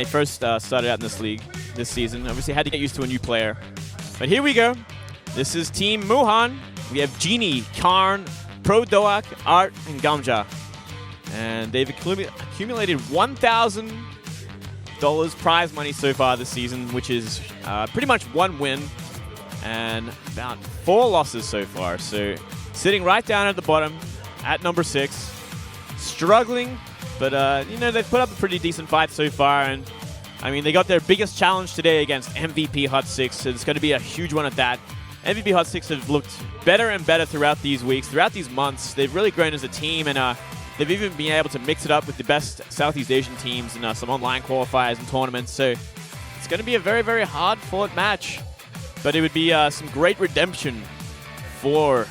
They first started out in this league this season. Obviously had to get used to a new player. But here we go. This is Team Muhan. We have Genie, Karn, Pro Doak, Art, and Gamja. And they've accumulated $1,000 prize money so far this season, which is pretty much one win and about 4 losses so far. So sitting right down at the bottom at number 6. Struggling, but you know, they've put up a pretty decent fight so far. And I mean, they got their biggest challenge today against MVP HOT6. So it's going to be a huge one at that. MVP HOT6 have looked better and better throughout these weeks, throughout these months. They've really grown as a team, and they've even been able to mix it up with the best Southeast Asian teams in some online qualifiers and tournaments. So it's going to be a very, very hard-fought match. But it would be some great redemption for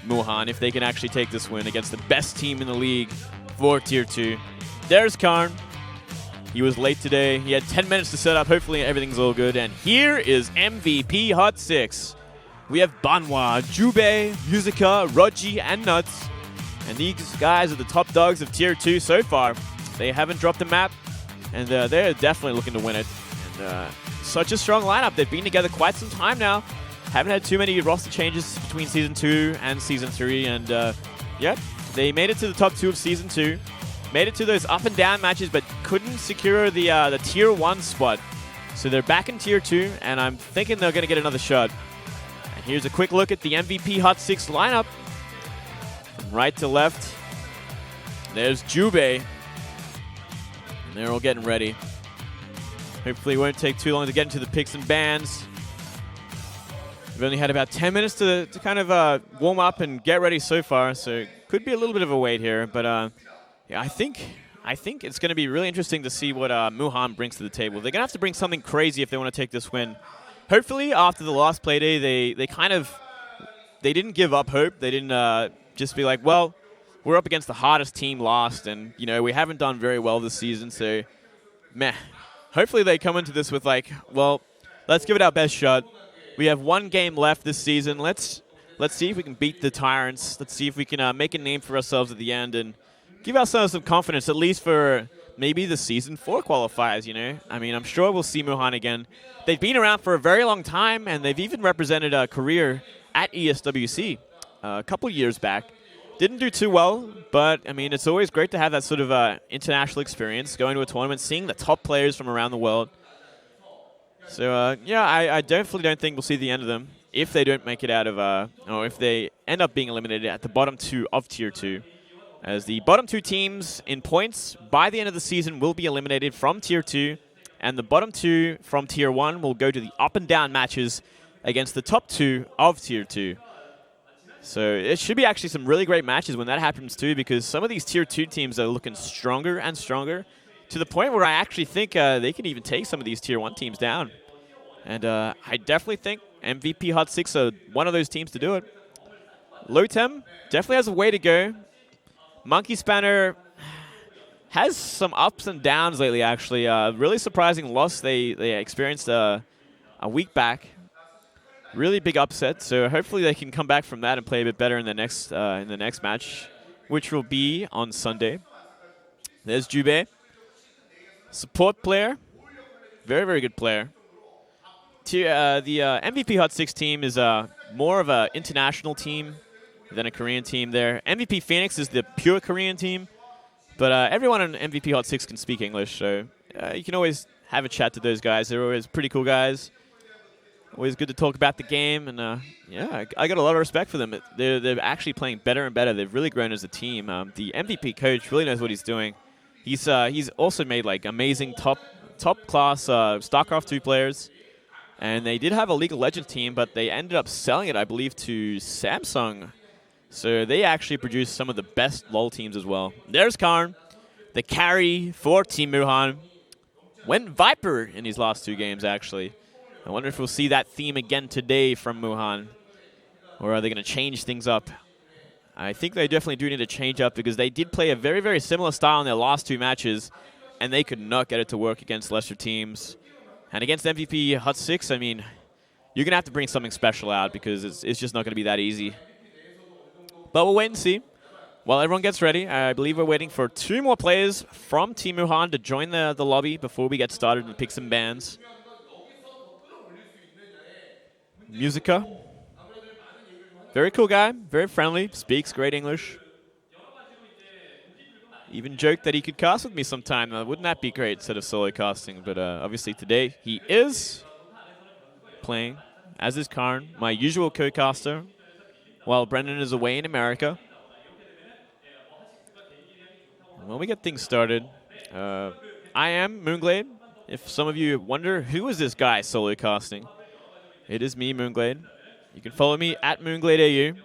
Muhan if they can actually take this win against the best team in the league for Tier 2. There's Karn. He was late today. He had 10 minutes to set up. Hopefully everything's all good. And here is MVP HOT6. We have Banwa, Jubei, Yuzuka, Roji, and Nuts. And these guys are the top dogs of Tier 2 so far. They haven't dropped the map, and they're definitely looking to win it. And such a strong lineup. They've been together quite some time now. Haven't had too many roster changes between Season 2 and Season 3. And yep, they made it to the top 2 of Season 2. Made it to those up and down matches, but couldn't secure the Tier 1 spot. So they're back in Tier 2, and I'm thinking they're going to get another shot. And here's a quick look at the MVP HOT6 lineup. From right to left, there's Jubei. And they're all getting ready. Hopefully it won't take too long to get into the picks and bans. We've only had about 10 minutes to kind of warm up and get ready so far, so could be a little bit of a wait here. But yeah, I think it's going to be really interesting to see what Muhan brings to the table. They're going to have to bring something crazy if they want to take this win. Hopefully, after the last play day, they didn't give up hope. They didn't just be like, well, we're up against the hardest team last, and you know we haven't done very well this season, so meh. Hopefully, they come into this with like, well, let's give it our best shot. We have 1 game left this season. Let's see if we can beat the Tyrants. Let's see if we can make a name for ourselves at the end and give ourselves some confidence, at least for maybe the Season 4 qualifiers, you know? I mean, I'm sure we'll see Muhan again. They've been around for a very long time, and they've even represented a career at ESWC a couple years back. Didn't do too well, but, I mean, it's always great to have that sort of international experience, going to a tournament, seeing the top players from around the world. So, yeah, I definitely don't think we'll see the end of them if they don't make it out of, or if they end up being eliminated at the bottom 2 of Tier 2. As the bottom 2 teams in points by the end of the season will be eliminated from Tier 2, and the bottom 2 from Tier 1 will go to the up and down matches against the top 2 of Tier 2. So it should be actually some really great matches when that happens too, because some of these Tier 2 teams are looking stronger and stronger to the point where I actually think they can even take some of these Tier 1 teams down. And I definitely think MVP HOT6 are one of those teams to do it. Lotem definitely has a way to go. Monkey Spanner has some ups and downs lately, actually. Really surprising loss they experienced a week back. Really big upset, so hopefully they can come back from that and play a bit better in the next match, which will be on Sunday. There's Jubei. Support player. Very, very good player. The MVP HOT6 team is more of an international team than a Korean team there. MVP Phoenix is the pure Korean team, but everyone on MVP HOT6 can speak English, so you can always have a chat to those guys. They're always pretty cool guys. Always good to talk about the game, and yeah, I got a lot of respect for them. They're actually playing better and better. They've really grown as a team. The MVP coach really knows what he's doing. He's also made like amazing top class StarCraft 2 players. And they did have a League of Legends team, but they ended up selling it, I believe, to Samsung. So they actually produced some of the best LoL teams as well. There's Karn, the carry for Team Muhan. Went Viper in his last 2 games, actually. I wonder if we'll see that theme again today from Muhan. Or are they going to change things up? I think they definitely do need to change up, because they did play a very, very similar style in their last 2 matches, and they could not get it to work against lesser teams. And against MVP HOT6, I mean, you're going to have to bring something special out, because it's just not going to be that easy. But we'll wait and see. while everyone gets ready, I believe we're waiting for 2 more players from Team Wuhan to join the lobby before we get started and pick some bands. Musica. Very cool guy, very friendly, speaks great English. Even joked that he could cast with me sometime. Wouldn't that be great instead of solo casting? But obviously today he is playing, as is Karn, my usual co-caster, while Brendan is away in America. When we get things started, I am Moonglade. If some of you wonder, who is this guy solo casting? It is me, Moonglade. You can follow me at MoongladeAU.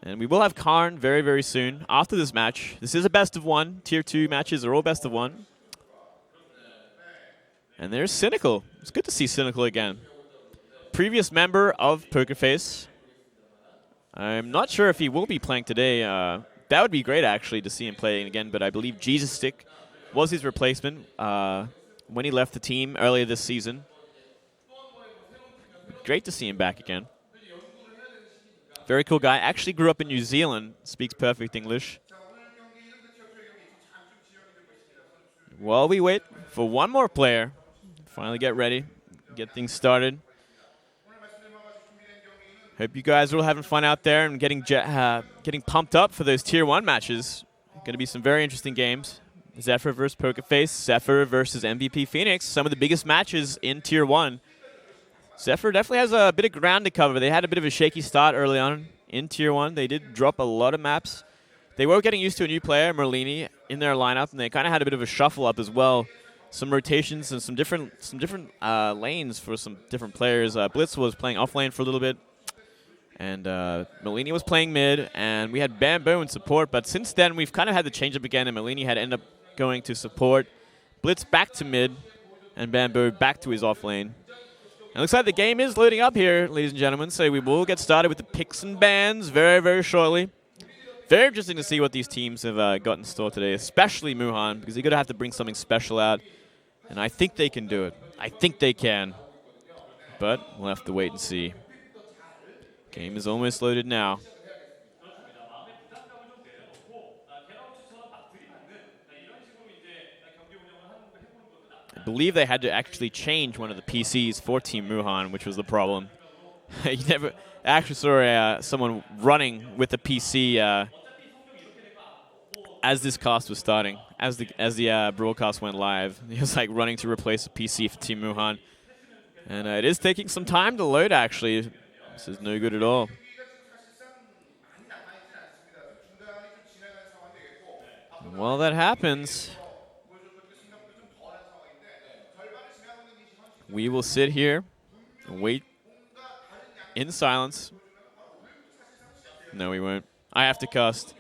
And we will have Karn very, very soon after this match. This is a best of 1. Tier 2 matches are all best of 1. And there's Cynical. It's good to see Cynical again. Previous member of Pokerface. I'm not sure if he will be playing today. That would be great, actually, to see him playing again. But I believe Jesus Stick was his replacement when he left the team earlier this season. Great to see him back again. Very cool guy. Actually grew up in New Zealand. Speaks perfect English. While we wait for one more player, finally get ready, get things started. Hope you guys are all having fun out there and getting pumped up for those Tier 1 matches. Going to be some very interesting games. Zephyr versus Pokerface, Zephyr versus MVP Phoenix. Some of the biggest matches in Tier 1. Zephyr definitely has a bit of ground to cover. They had a bit of a shaky start early on in Tier 1. They did drop a lot of maps. They were getting used to a new player, Merlini, in their lineup, and they kind of had a bit of a shuffle up as well. Some rotations and some different lanes for some different players. Blitz was playing off lane for a little bit, and Merlini was playing mid, and we had Bamboo in support. But since then, we've kind of had the change up again, and Merlini had ended up going to support. Blitz back to mid, and Bamboo back to his off lane. It looks like the game is loading up here, ladies and gentlemen, so we will get started with the picks and bans very, very shortly. Very interesting to see what these teams have got in store today, especially Muhan, because they're going to have to bring something special out, and I think they can do it. I think they can, but we'll have to wait and see. Game is almost loaded now. I believe they had to actually change one of the PCs for Team Muhan, which was the problem. You never actually saw someone running with the PC as this cast was starting, as the broadcast went live. He was like running to replace a PC for Team Muhan, and it is taking some time to load. Actually, this is no good at all. And while that happens, we will sit here and wait in silence. No, we won't. I have to cast.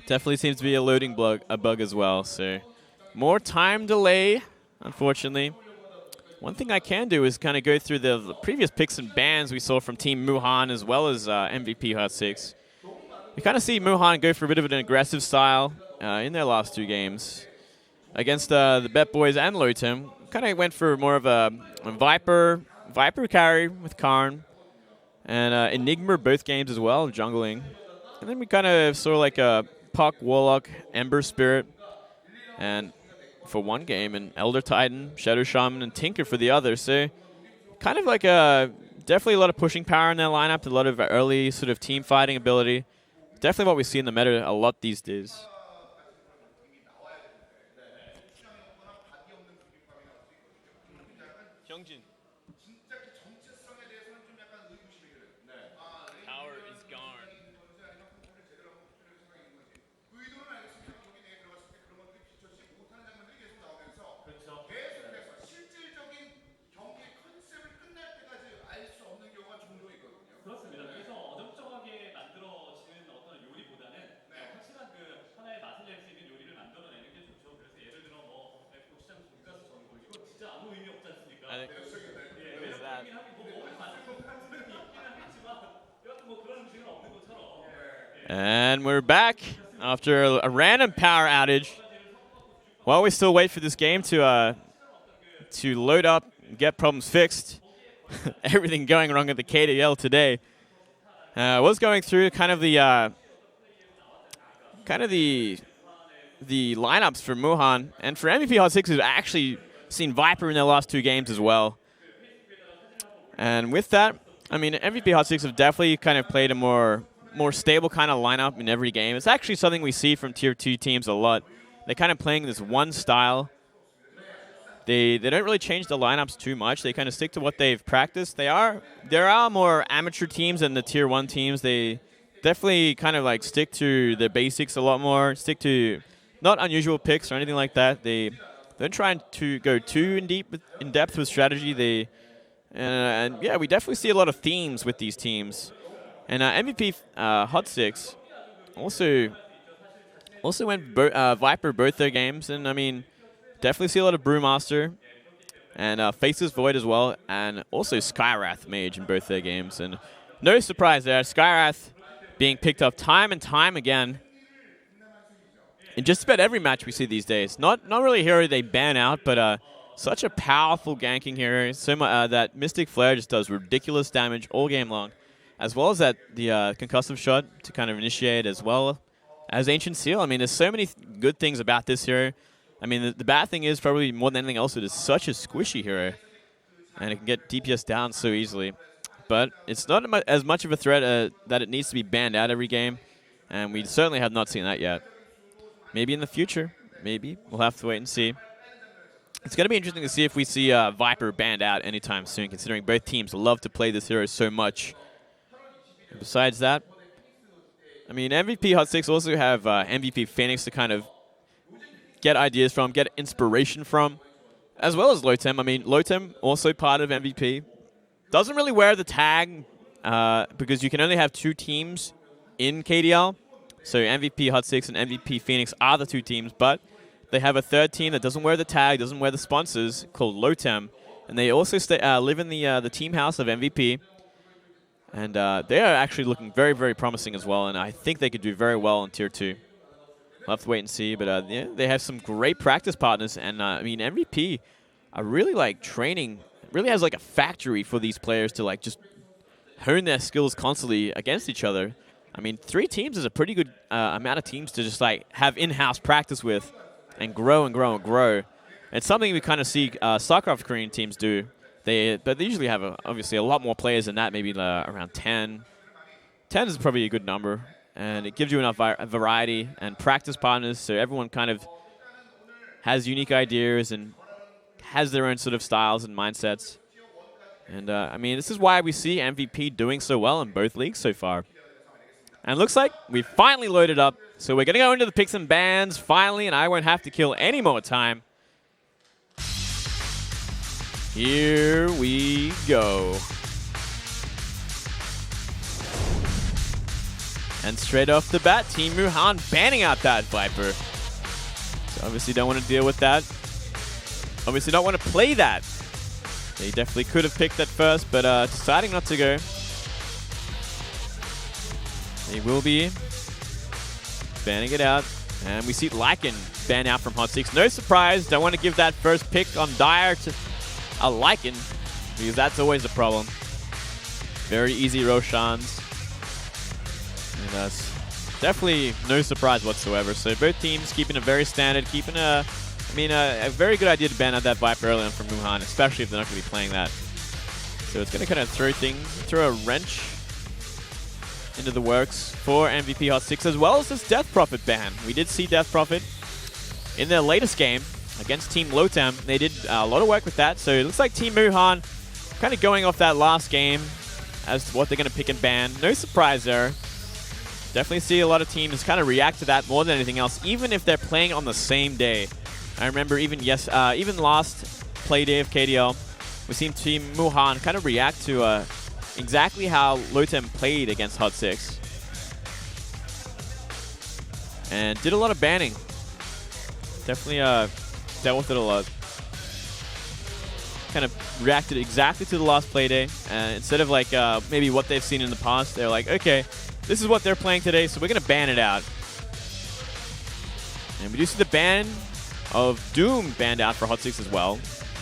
Definitely seems to be a loading bug as well. So more time delay, unfortunately. One thing I can do is kind of go through the previous picks and bans we saw from Team Muhan as well as MVP HOT6. We kind of see Muhan go for a bit of an aggressive style in their last 2 games. Against the Bet Boys and Lotem, kind of went for more of a Viper carry with Karn, and Enigma both games as well, jungling. And then we kind of saw like a Puck, Warlock, Ember Spirit, and for one game, and Elder Titan, Shadow Shaman, and Tinker for the other. So kind of like definitely a lot of pushing power in their lineup, a lot of early sort of team fighting ability. Definitely what we see in the meta a lot these days. Power is gone. 그렇습니다. 그래서 어정쩡하게 만들어지는 어떤 요리보다는 확실한 그 하나의 맛을 낼 수 있는 요리를 만들어내는 게 좋죠. 그래서 예를 들어 뭐 고추장 돈가스 전골 이거 진짜 아무 의미 없지 않습니까? 예, 매력적이긴 하긴 뭐 먹을 맛을 있기는 하겠지만 여하튼 뭐 그런 음식은 없는 것처럼. And we're back after a random power outage. While we still wait for this game to load up get problems fixed. Everything going wrong at the KDL today. Was going through kind of the lineups for Muhan, and for MVP HOT6 we've actually seen Viper in their last 2 games as well. And with that, I mean, MVP HOT6 have definitely kind of played a more stable kind of lineup in every game. It's actually something we see from Tier 2 teams a lot. They're kind of playing this one style. They don't really change the lineups too much. They kind of stick to what they've practiced. There are more amateur teams than the Tier 1 teams. They definitely kind of like stick to the basics a lot more, stick to not unusual picks or anything like that. They don't try to go too in depth with strategy. And yeah, we definitely see a lot of themes with these teams. And MVP HOT6 also went Viper both their games, and I mean, definitely see a lot of Brewmaster and Faceless Void as well, and also Skywrath Mage in both their games. And no surprise there, Skywrath being picked up time and time again in just about every match we see these days. Not really a hero they ban out, but such a powerful ganking hero. So that Mystic Flare just does ridiculous damage all game long, as well as the concussive shot to kind of initiate, as well as Ancient Seal. I mean, there's so many good things about this hero. I mean, the bad thing is probably more than anything else, it is such a squishy hero, and it can get DPS down so easily. But it's not as much of a threat that it needs to be banned out every game, and we certainly have not seen that yet. Maybe in the future. Maybe. We'll have to wait and see. It's going to be interesting to see if we see Viper banned out anytime soon, considering both teams love to play this hero so much. And besides that, I mean, MVP HOT6 also have MVP Phoenix to kind of get ideas from, get inspiration from, as well as Lotem. I mean, Lotem also part of MVP. Doesn't really wear the tag because you can only have 2 teams in KDL. So MVP HOT6 and MVP Phoenix are the 2 teams, but they have a 3rd team that doesn't wear the tag, doesn't wear the sponsors, called Lotem. And they also live in the team house of MVP. And they are actually looking very, very promising as well, and I think they could do very well in Tier 2. We'll have to wait and see, but yeah, they have some great practice partners, and I mean, MVP are really like training, really has like a factory for these players to like just hone their skills constantly against each other. I mean, 3 teams is a pretty good amount of teams to just like have in-house practice with and grow and grow and grow. It's something we kind of see StarCraft Korean teams do. But they usually have obviously a lot more players than that, maybe around 10. 10 is probably a good number. And it gives you enough variety and practice partners, so everyone kind of has unique ideas and has their own sort of styles and mindsets. And, I mean, this is why we see MVP doing so well in both leagues so far. And it looks like we finally loaded up. So we're going to go into the picks and bans finally, and I won't have to kill any more time. Here we go. And straight off the bat, Team Muhan banning out that Viper. So obviously don't want to deal with that. Obviously don't want to play that. They definitely could have picked that first, but deciding not to go. They will be banning it out. And we see Lycan ban out from HOT6. No surprise. Don't want to give that first pick on Dire to a Lycan, because that's always a problem. Very easy Roshans. And that's definitely no surprise whatsoever. So both teams keeping it very standard, keeping a very good idea to ban out that Viper early on from Muhan, especially if they're not going to be playing that. So it's going to kind of throw a wrench into the works for MVP HOT6, as well as this Death Prophet ban. We did see Death Prophet in their latest game against Team Lotem. They did a lot of work with that, so it looks like Team Muhan kind of going off that last game as to what they're going to pick and ban. No surprise there. Definitely see a lot of teams kind of react to that more than anything else, even if they're playing on the same day. I remember even last play day of KDL, we've seen Team Muhan kind of react to exactly how Lotem played against HOT6. And did a lot of banning. Definitely dealt with it a lot. Kind of reacted exactly to the last play day. Instead of like maybe what they've seen in the past, they're like, okay, this is what they're playing today, so we're going to ban it out. And we do see the ban of Doom banned out for HOT6 as well.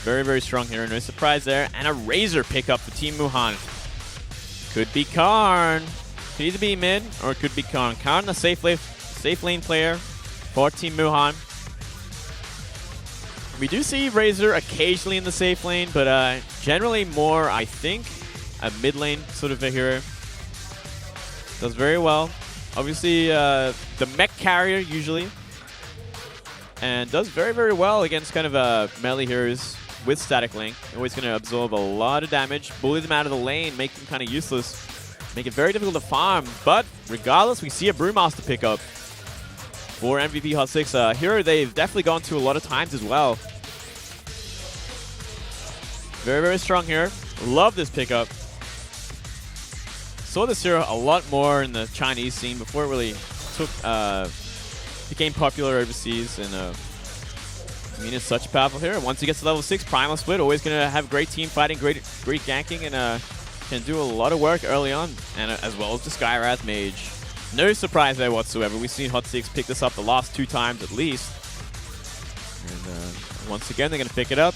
Very, very strong hero. No surprise there. And a Razor pickup for Team Muhan. Could be Karn. Could either be mid or it could be Karn. Karn, the safe lane player for Team Muhan. We do see Razor occasionally in the safe lane, but generally more, I think, a mid lane sort of a hero. Does very well. Obviously, the mech carrier usually. And does very, very well against kind of melee heroes with static link. Always going to absorb a lot of damage, bully them out of the lane, make them kind of useless, make it very difficult to farm. But regardless, we see a Brewmaster pickup for MVP HOT6. Hero they've definitely gone to a lot of times as well. Very, very strong here. Love this pickup. Saw this hero a lot more in the Chinese scene before it really became popular overseas. And I mean, it's such a powerful hero. Once he gets to level 6, Primal Split, always going to have great team fighting, great ganking, and can do a lot of work early on, and as well as the Skywrath Mage. No surprise there whatsoever. We've seen HOT6 pick this up the last 2 times at least. And once again, they're going to pick it up.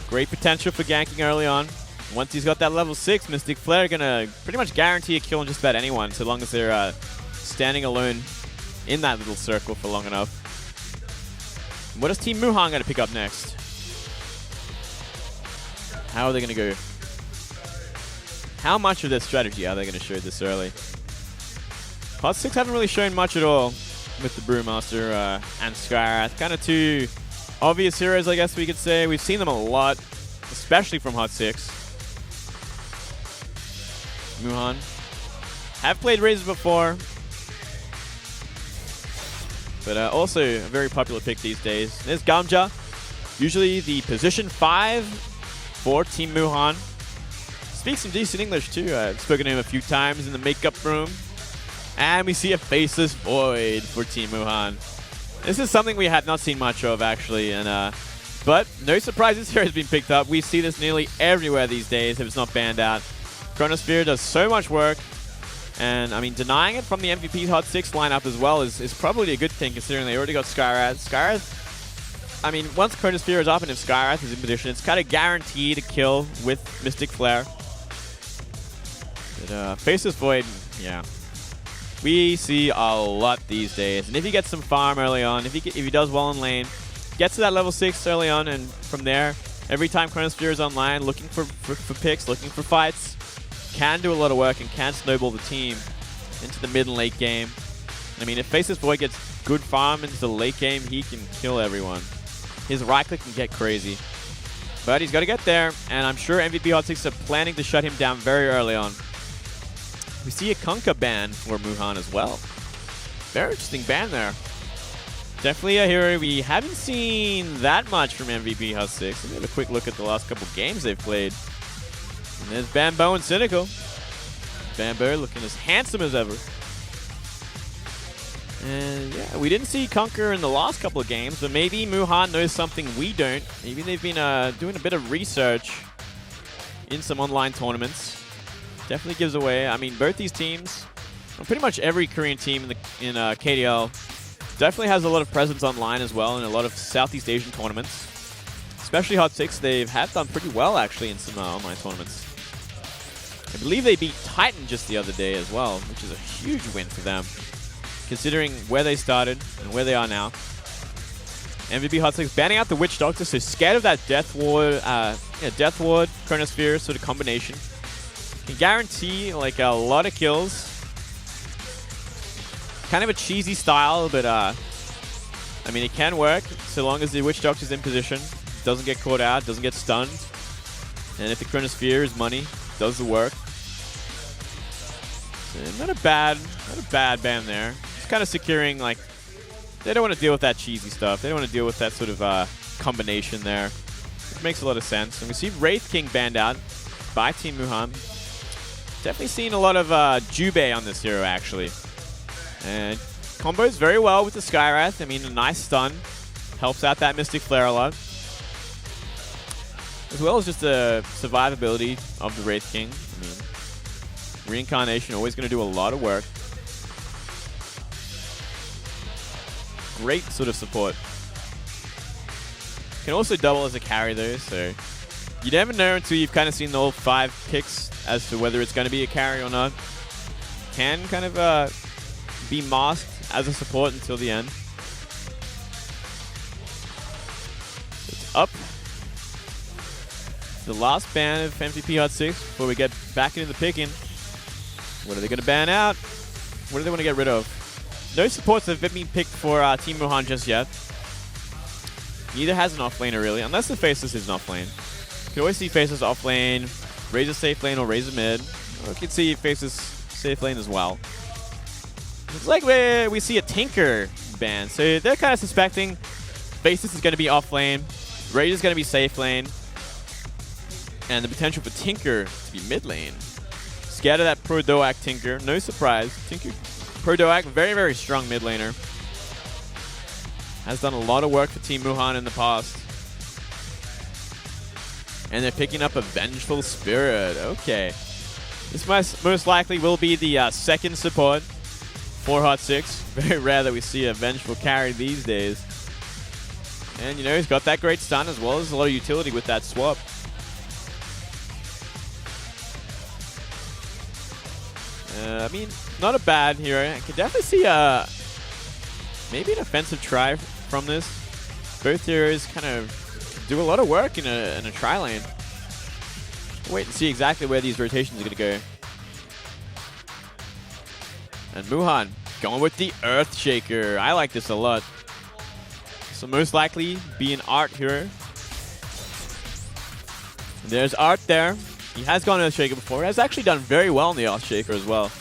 Great potential for ganking early on. Once he's got that level 6, Mystic Flare going to pretty much guarantee a kill on just about anyone, so long as they're standing alone in that little circle for long enough. What is Team Muhan going to pick up next? How are they going to go? How much of their strategy are they going to show this early? HOT6 haven't really shown much at all with the Brewmaster and Skywrath. Kind of 2 obvious heroes, I guess we could say. We've seen them a lot, especially from HOT6. Muhan have played Razor before, but also a very popular pick these days. There's Gamja, usually the position 5 for Team Muhan. Speaks some decent English too. I've spoken to him a few times in the makeup room. And we see a Faceless Void for Team Muhan. This is something we had not seen much of actually, and but no surprises here has been picked up. We see this nearly everywhere these days if it's not banned out. Chronosphere does so much work. And, I mean, denying it from the MVP HOT6 lineup as well is probably a good thing, considering they already got Skywrath. Skywrath, I mean, once Chronosphere is up and if Skywrath is in position, it's kind of guaranteed a kill with Mystic Flare. But Faceless Void, yeah. We see a lot these days. And if he gets some farm early on, if he does well in lane, gets to that level 6 early on, and from there, every time Chronosphere is online, looking for picks, looking for fights, can do a lot of work and can snowball the team into the mid and late game. I mean, if Faceless Void gets good farm into the late game, he can kill everyone. His right click can get crazy. But he's got to get there, and I'm sure MVP HOT6 are planning to shut him down very early on. We see a Kunkka ban for Muhan as well. Very interesting ban there. Definitely a hero we haven't seen that much from MVP HOT6. Let me have a quick look at the last couple games they've played. And there's Bambo and Cynical. Bambo looking as handsome as ever. And yeah, we didn't see Conquer in the last couple of games, but maybe Muhan knows something we don't. Maybe they've been doing a bit of research in some online tournaments. Definitely gives away. I mean, both these teams, well, pretty much every Korean team in KDL, definitely has a lot of presence online as well in a lot of Southeast Asian tournaments. Especially HOT6, they have done pretty well actually in some online tournaments. I believe they beat Titan just the other day as well, which is a huge win for them, considering where they started and where they are now. MVP HOT6 banning out the Witch Doctor, so scared of that Death Ward, Death Ward, Chronosphere sort of combination. Can guarantee like a lot of kills. Kind of a cheesy style, but I mean it can work so long as the Witch Doctor's in position, doesn't get caught out, doesn't get stunned, and if the Chronosphere is money, does the work. So not a bad ban there. Just kind of securing, like, they don't want to deal with that cheesy stuff. They don't want to deal with that sort of combination there. Which makes a lot of sense. And we see Wraith King banned out by Team Muhan. Definitely seen a lot of Jubei on this hero, actually. And combos very well with the Skywrath. I mean, a nice stun. Helps out that Mystic Flare a lot. As well as just the survivability of the Wraith King. I mean, Reincarnation always going to do a lot of work. Great sort of support. Can also double as a carry though, so you never know until you've kind of seen the whole 5 picks as to whether it's going to be a carry or not. Can kind of be masked as a support until the end. It's up. The last ban of MVP HOT6 before we get back into the picking. What are they going to ban out? What do they want to get rid of? No supports have been picked for Team Muhan just yet. Neither has an offlaner really, unless the Faceless is an offlane. You can always see Faceless offlane, Razor safe lane, or Razor mid. Or you can see Faceless safe lane as well. It's like we see a Tinker ban, so they're kind of suspecting Faceless is going to be offlane, Razor's going to be safe lane, and the potential for Tinker to be mid lane. Scared of that Pro Doak Tinker, no surprise. Tinker, Pro Doak, very, very strong mid laner. Has done a lot of work for Team Muhan in the past. And they're picking up a Vengeful Spirit. Okay. This most likely will be the second support for HOT6. Very rare that we see a Vengeful carry these days. And, you know, he's got that great stun as well as a lot of utility with that swap. I mean, not a bad hero. I could definitely see maybe an offensive try from this. Both heroes kind of do a lot of work in a tri lane. Wait and see exactly where these rotations are going to go. And Muhan going with the Earthshaker. I like this a lot. So most likely be an Art hero. And there's Art there. He has gone Earthshaker before. He has actually done very well in the Earthshaker as well.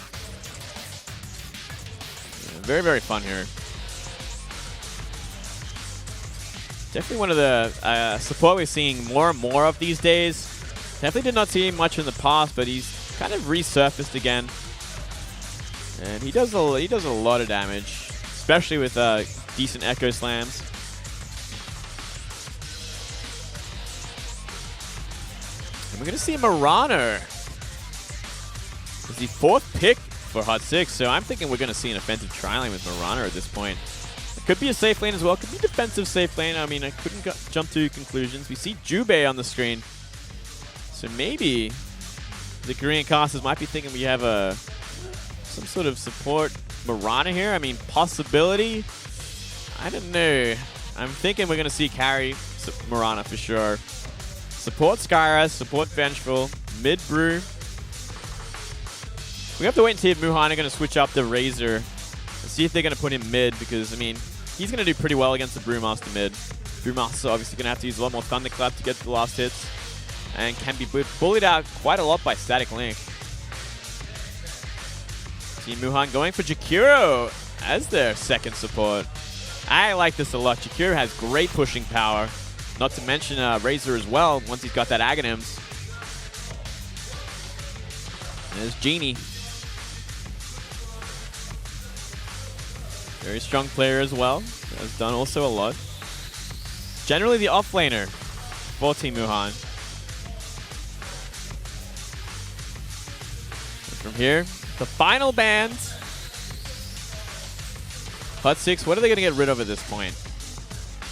Yeah, very, very fun here. Definitely one of the support we're seeing more and more of these days. Definitely did not see him much in the past, but he's kind of resurfaced again. And he does a lot of damage, especially with decent Echo Slams. And we're going to see Mirana as the 4th pick for HOT6, so I'm thinking we're going to see an offensive tri-lane with Mirana at this point. It could be a safe lane as well. Could be defensive safe lane. I mean, I couldn't jump to conclusions. We see Jubei on the screen. So maybe the Korean casters might be thinking we have some sort of support Mirana here. I mean, possibility. I don't know. I'm thinking we're going to see carry Mirana for sure. Support Skyra, support Vengeful, mid Brew. We have to wait and see if Muhan are going to switch up the Razor and see if they're going to put him mid, because, I mean, he's going to do pretty well against the Brewmaster mid. Brewmaster obviously going to have to use a lot more Thunderclap to get the last hits, and can be bullied out quite a lot by Static Link. Team Muhan going for Jakiro as their second support. I like this a lot. Jakiro has great pushing power. Not to mention Razor as well, once he's got that Aghanims. And there's Genie. Very strong player as well. Has done also a lot. Generally the offlaner for Team Muhan. And from here, the final bans. HOT6, what are they going to get rid of at this point?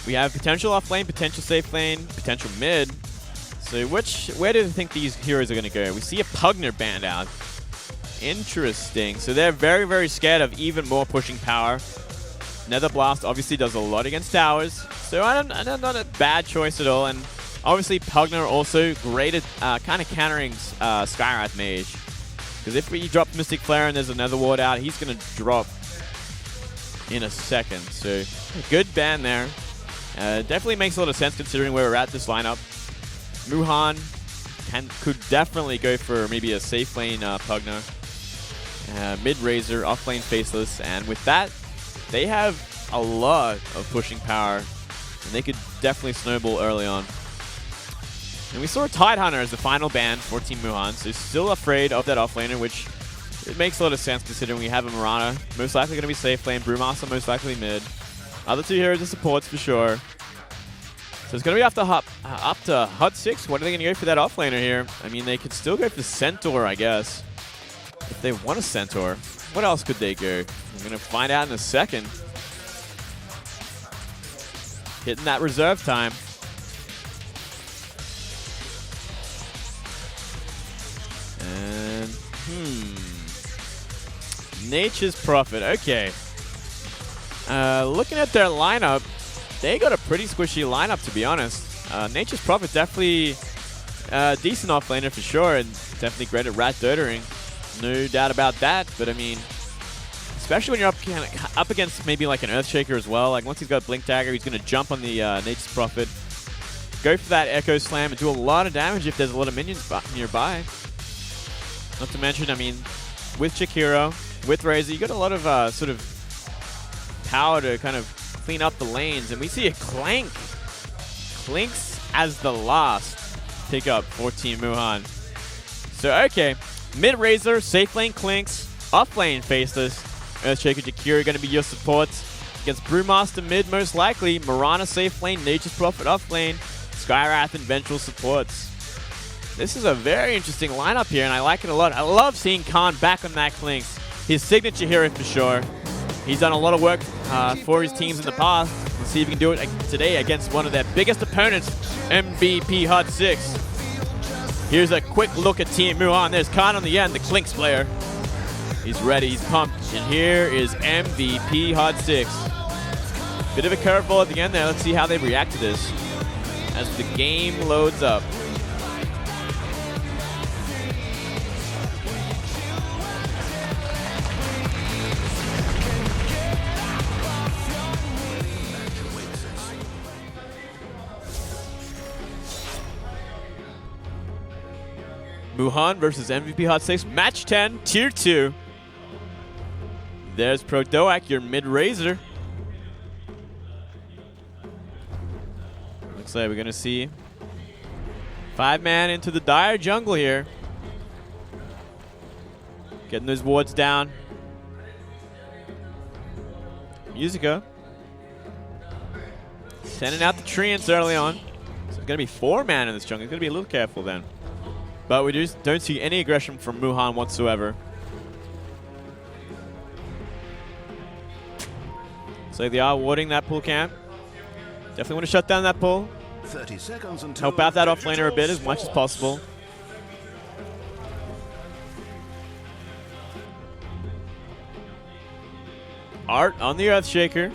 We have potential offlane, potential safe lane, potential mid. So where do they think these heroes are going to go? We see a Pugner banned out. Interesting. So they're very, very scared of even more pushing power. Nether Blast obviously does a lot against towers. So not a bad choice at all. And obviously Pugner also great at kind of countering Skywrath Mage. Because if we drop Mystic Flare and there's a Nether Ward out, he's going to drop in a second. So a good ban there. Definitely makes a lot of sense considering where we're at this lineup. Muhan could definitely go for maybe a safe lane Pugner. Mid Razor, off lane Faceless. And with that, they have a lot of pushing power. And they could definitely snowball early on. And we saw a Tidehunter as the final ban for Team Muhan. So still afraid of that offlaner, which it makes a lot of sense considering we have a Mirana. Most likely going to be safe lane. Brewmaster most likely mid. Other two heroes are supports for sure. So it's going to be up to HOT6. What are they going to go for that offlaner here? I mean, they could still go for Centaur, I guess. If they want a Centaur. What else could they go? I'm going to find out in a second. Hitting that reserve time. Nature's Prophet. Okay. Looking at their lineup, they got a pretty squishy lineup, to be honest. Nature's Prophet definitely decent offlaner for sure, and definitely great at rat dirtering. No doubt about that. But I mean, especially when you're up against maybe like an Earthshaker as well. Like once he's got Blink Dagger, he's going to jump on the Nature's Prophet, go for that Echo Slam, and do a lot of damage if there's a lot of minions nearby. Not to mention, I mean, with Chikiro, with Razor, you got a lot of sort of power to kind of clean up the lanes, and we see a Clank. Clinks as the last pickup for Team Muhan. So, okay, mid Razor, safe lane Clinks, off lane Faceless, Earthshaker Chikiro going to be your supports. Against Brewmaster mid, most likely, Mirana safe lane, Nature's Prophet off lane, Skywrath and Vengeful supports. This is a very interesting lineup here, and I like it a lot. I love seeing Khan back on that Clinks. His signature hero for sure. He's done a lot of work for his teams in the past. Let's see if he can do it today against one of their biggest opponents, MVP HOT6. Here's a quick look at Team Muhan. There's Khan on the end, the Clinks player. He's ready, he's pumped. And here is MVP HOT6. Bit of a curveball at the end there. Let's see how they react to this as the game loads up. Muhan versus MVP HOT6, match 10, tier 2. There's Prodoak, your mid-Razor. Looks like we're going to see 5-man into the dire jungle here. Getting those wards down. Musica. Sending out the treants early on. So it's going to be 4-man in this jungle. He's going to be a little careful then. But we just don't see any aggression from Muhan whatsoever. So they are warding that pull camp. Definitely want to shut down that pull. 30 seconds until help out that offlaner a bit as much as possible. Art on the Earthshaker.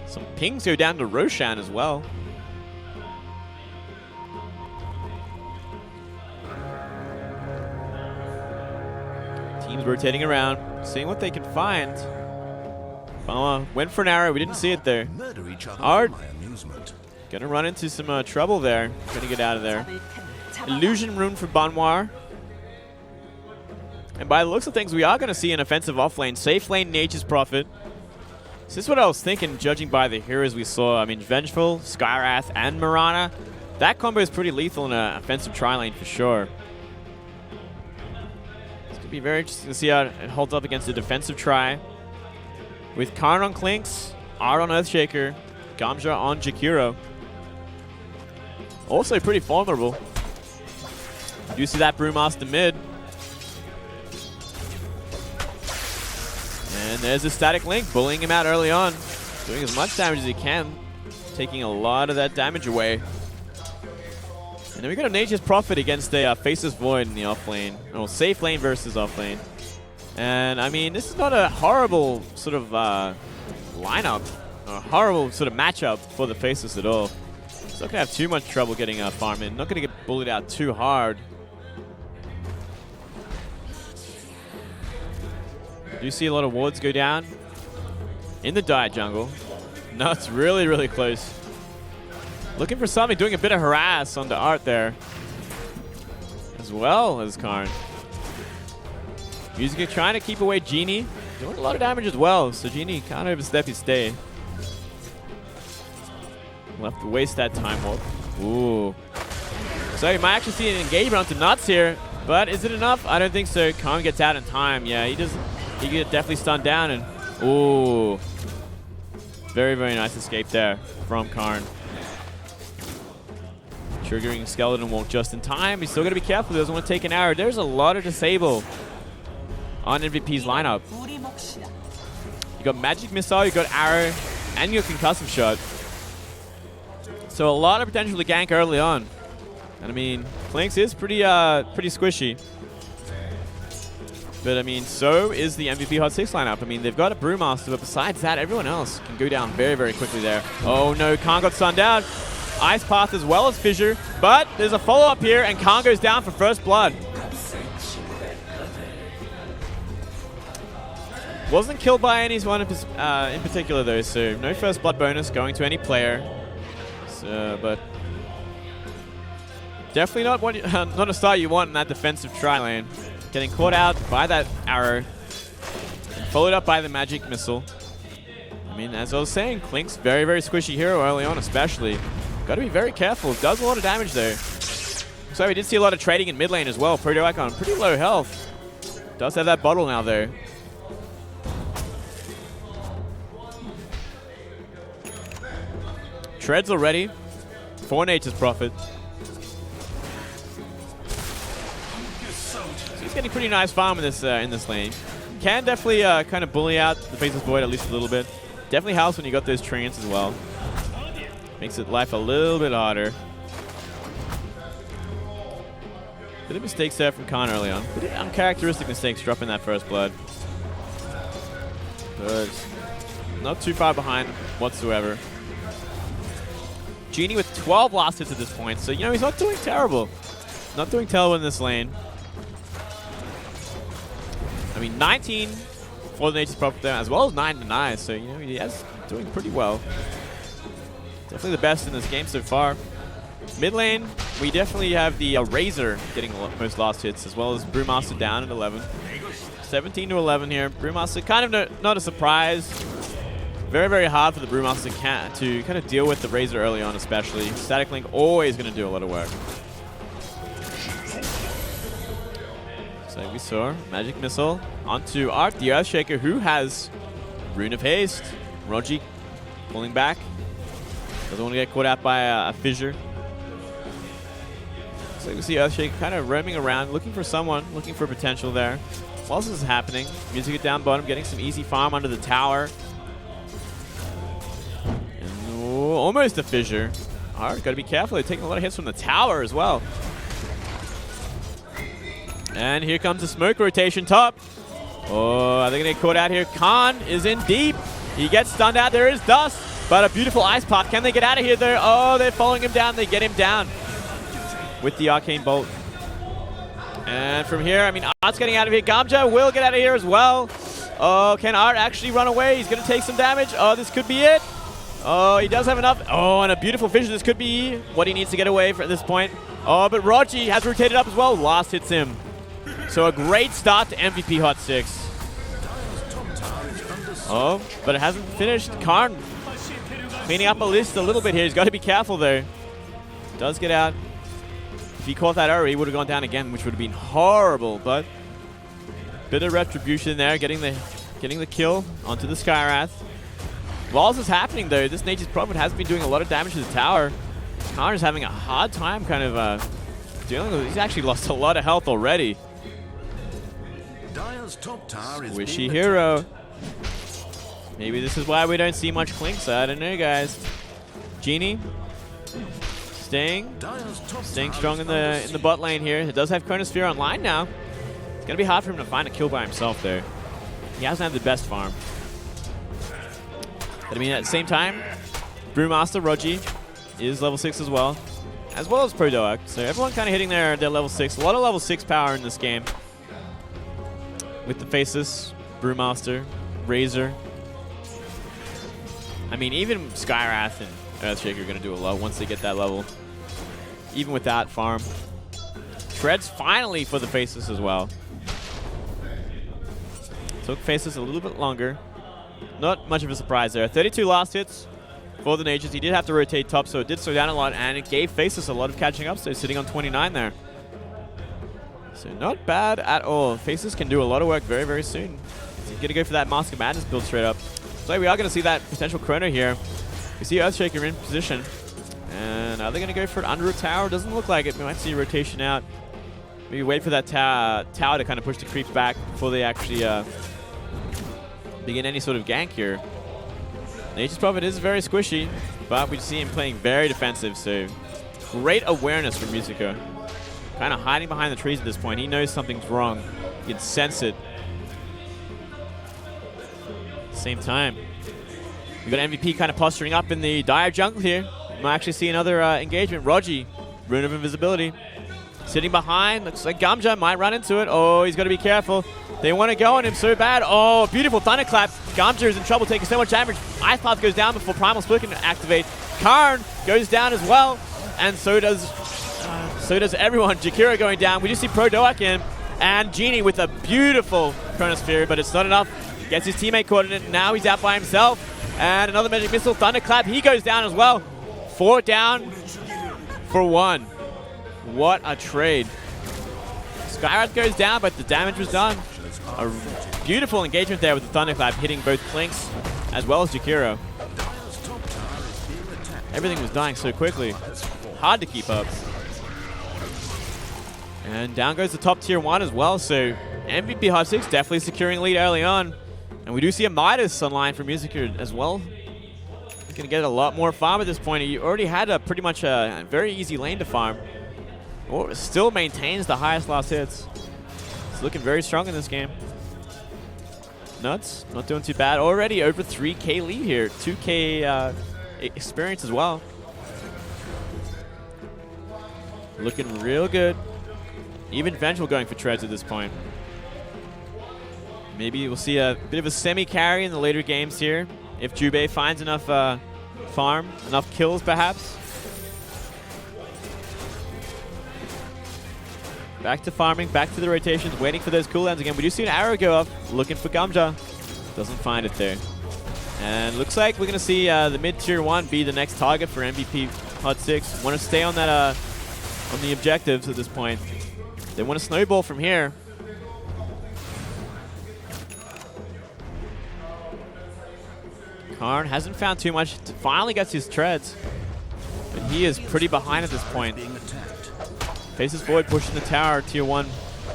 Some pings go down to Roshan as well. Teams rotating around, seeing what they can find. Went for an arrow, we didn't see it there. Art gonna run into some trouble there. Gonna get out of there. Illusion Rune for Banwar. And by the looks of things, we are gonna see an offensive offlane. Safe lane Nature's Prophet. So this is what I was thinking, judging by the heroes we saw. I mean, Vengeful, Skywrath, and Mirana. That combo is pretty lethal in an offensive tri-lane for sure. Be very interesting to see how it holds up against a defensive try. With Karn on Clinks, Art on Earthshaker, Gamja on Jakiro. Also pretty vulnerable. You do see that Brewmaster mid. And there's a static Link, bullying him out early on. Doing as much damage as he can. Taking a lot of that damage away. And then we got a Nature's Prophet against a Faceless Void in the offlane. Oh, safe lane versus offlane. And I mean, this is not a horrible sort of lineup, a horrible sort of matchup for the Faceless at all. It's not going to have too much trouble getting a farm in. Not going to get bullied out too hard. Do you see a lot of wards go down in the dire jungle? No, it's really, really close. Looking for something, doing a bit of harass on the Art there. As well as Karn. Musica trying to keep away Genie. Doing a lot of damage as well, so Genie can't overstep his stay. We'll have to waste that time warp. Ooh. So you might actually see an engagement onto Nuts here, but is it enough? I don't think so. Karn gets out in time. Yeah, he get definitely stunned down, and ooh. Very, very nice escape there from Karn. Triggering Skeleton Walk just in time. He's still got to be careful. He doesn't want to take an arrow. There's a lot of disable on MVP's lineup. You got Magic Missile, you got Arrow, and you got Concussive Shot. So a lot of potential to gank early on. And I mean, Clinks is pretty squishy. But, I mean, so is the MVP HOT6 lineup. I mean, they've got a Brewmaster, but besides that, everyone else can go down very, very quickly there. Oh, no, Khan got stunned out. Ice Path as well as Fissure. But there's a follow-up here, and Khan goes down for first blood. Wasn't killed by anyone in particular, though, so no first blood bonus going to any player. So, but definitely not a start you want in that defensive tri-lane. Getting caught out by that arrow, followed up by the magic missile. I mean, as I was saying, Clink's very, very squishy hero early on, especially. Got to be very careful. Does a lot of damage though. So we did see a lot of trading in mid lane as well. Proto on pretty low health. Does have that bottle now though. Treads already for Nature's Prophet. He's getting pretty nice farm in this lane. Can definitely kind of bully out the Faceless Void at least a little bit. Definitely helps when you got those treants as well. Makes it life a little bit harder. Bit of mistakes there from Khan early on. Pretty uncharacteristic mistakes dropping that first blood. But not too far behind whatsoever. Genie with 12 last hits at this point, so you know he's not doing terrible. Not doing terrible in this lane. I mean, 19 for the Nature's Prophet there, as well as 9 denies, so you know he is doing pretty well. Definitely the best in this game so far. Mid lane, we definitely have the Razor getting most last hits, as well as Brewmaster down at 11. 17 to 11 here. Brewmaster kind of not a surprise. Very, very hard for the Brewmaster to kind of deal with the Razor early on, especially. Static Link always going to do a lot of work. So we saw Magic Missile onto Art, the Earthshaker, who has Rune of Haste. Rogi pulling back. Doesn't want to get caught out by a Fissure. So we see Earthshaker kind of roaming around, looking for someone, looking for potential there. While this is happening, Music down bottom, getting some easy farm under the tower. And almost a Fissure. Art, got to be careful. They're taking a lot of hits from the tower as well. And here comes the smoke rotation top. Oh, are they going to get caught out here? Khan is in deep. He gets stunned out. There is dust, but a beautiful ice path. Can they get out of here though? Oh, they're following him down. They get him down with the arcane bolt. And from here, I mean, Art's getting out of here. Gamja will get out of here as well. Oh, can Art actually run away? He's going to take some damage. Oh, this could be it. Oh, he does have enough. Oh, and a beautiful Fissure. This could be what he needs to get away at this point. Oh, but Rogi has rotated up as well. Last hits him. So a great start to MVP HOT6. Oh, but it hasn't finished. Karn cleaning up a list a little bit here. He's got to be careful though. Does get out. If he caught that arrow, he would have gone down again, which would have been horrible. But bit of retribution there, getting the kill onto the Skywrath. While this is happening though, this Nature's Prophet has been doing a lot of damage to the tower. Karn is having a hard time kind of dealing with it. He's actually lost a lot of health already. Squishy hero. Maybe this is why we don't see much Clinks. I don't know, guys. Genie staying strong in the bot lane here. It does have Chronosphere online now. It's gonna be hard for him to find a kill by himself there. He hasn't had the best farm. But I mean, at the same time, Brewmaster Rogi is level 6 as well as Prodoak. So everyone kind of hitting their level 6. A lot of level 6 power in this game. With the Faceless, Brewmaster, Razor. I mean, even Skywrath and Earthshaker are going to do a lot once they get that level. Even with that farm. Treads finally for the Faceless as well. Took Faceless a little bit longer. Not much of a surprise there. 32 last hits for the Natures. He did have to rotate top, so it did slow down a lot, and it gave Faceless a lot of catching up, so sitting on 29 there. So not bad at all. Faceless can do a lot of work very, very soon. He's going to go for that Mask of Madness build straight up. So we are going to see that potential Chrono here. We see Earthshaker in position. And are they going to go for it under a tower? Doesn't look like it. We might see a rotation out. Maybe wait for that tower to kind of push the creeps back before they actually begin any sort of gank here. Nature's Prophet is very squishy, but we see him playing very defensive, so great awareness from Musica. kind of hiding behind the trees at this point. He knows something's wrong. You can sense it. Same time, we got MVP kind of posturing up in the dire jungle here. We might actually see another engagement. Rogi, Rune of Invisibility, sitting behind. Looks like Gamja might run into it. Oh, he's got to be careful. They want to go on him so bad. Oh, beautiful thunderclap. Gamja is in trouble, taking so much damage. Ice Path goes down before Primal Split can activate. Karn goes down as well, and so does everyone. Jakiro going down. We just see Pro Doak in, and Genie with a beautiful Chronosphere, but it's not enough. Gets his teammate caught in it. Now he's out by himself. And another Magic Missile, Thunderclap. He goes down as well. 4 down for 1. What a trade. Skywrath goes down, but the damage was done. A beautiful engagement there with the Thunderclap, hitting both Clinks as well as Jakiro. Everything was dying so quickly. Hard to keep up. And down goes the top tier 1 as well. So MVP HOT6 definitely securing lead early on. And we do see a Midas online for Musiker as well. He's going to get a lot more farm at this point. He already had a pretty much a very easy lane to farm. Or still maintains the highest last hits. He's looking very strong in this game. Nuts, not doing too bad. Already over 3K lead here. 2K experience as well. Looking real good. Even Vengeful going for treads at this point. Maybe we'll see a bit of a semi-carry in the later games here. If Jubei finds enough farm, enough kills perhaps. Back to farming, back to the rotations, waiting for those cooldowns again. We do see an arrow go up, looking for Gamja. Doesn't find it there. And looks like we're going to see the mid-tier 1 be the next target for MVP HOT6. Want to stay on that on the objectives at this point. They want to snowball from here. Karn hasn't found too much. Finally gets his treads. But he is pretty behind at this point. Faces forward, pushing the tower, tier 1.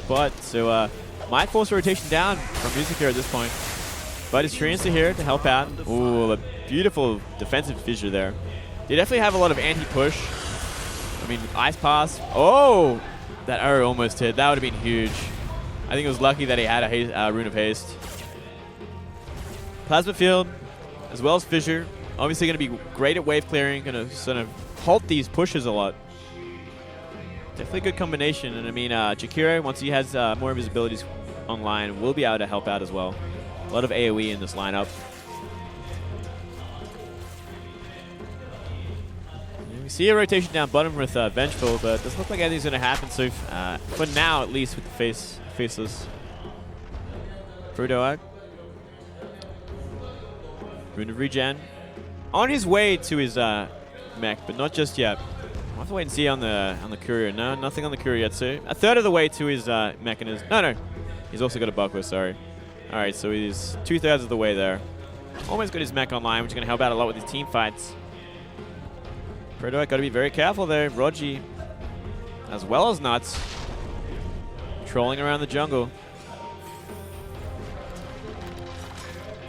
But, so might force a rotation down from Musiker at this point. But his Treants are here to help out. Ooh, a beautiful defensive fissure there. They definitely have a lot of anti-push. I mean, Ice Pass. Oh! That arrow almost hit. That would have been huge. I think it was lucky that he had a Rune of Haste. Plasma Field, as well as Fissure. Obviously going to be great at wave clearing. Going to sort of halt these pushes a lot. Definitely a good combination. And I mean, Jakiro, once he has more of his abilities online, will be able to help out as well. A lot of AoE in this lineup. We see a rotation down bottom with Vengeful, but it doesn't look like anything's going to happen. So for now, at least, with the faceless Frodoag. Rune of Regen. On his way to his mech, but not just yet. We'll have to wait and see on the courier. No, nothing on the courier yet. So a third of the way to his mechanism. No. He's also got a buckler, sorry. All right, so he's 2/3 of the way there. Almost got his mech online, which is going to help out a lot with his team fights. Frodoak got to be very careful there. Rogi, as well as Nuts, trolling around the jungle.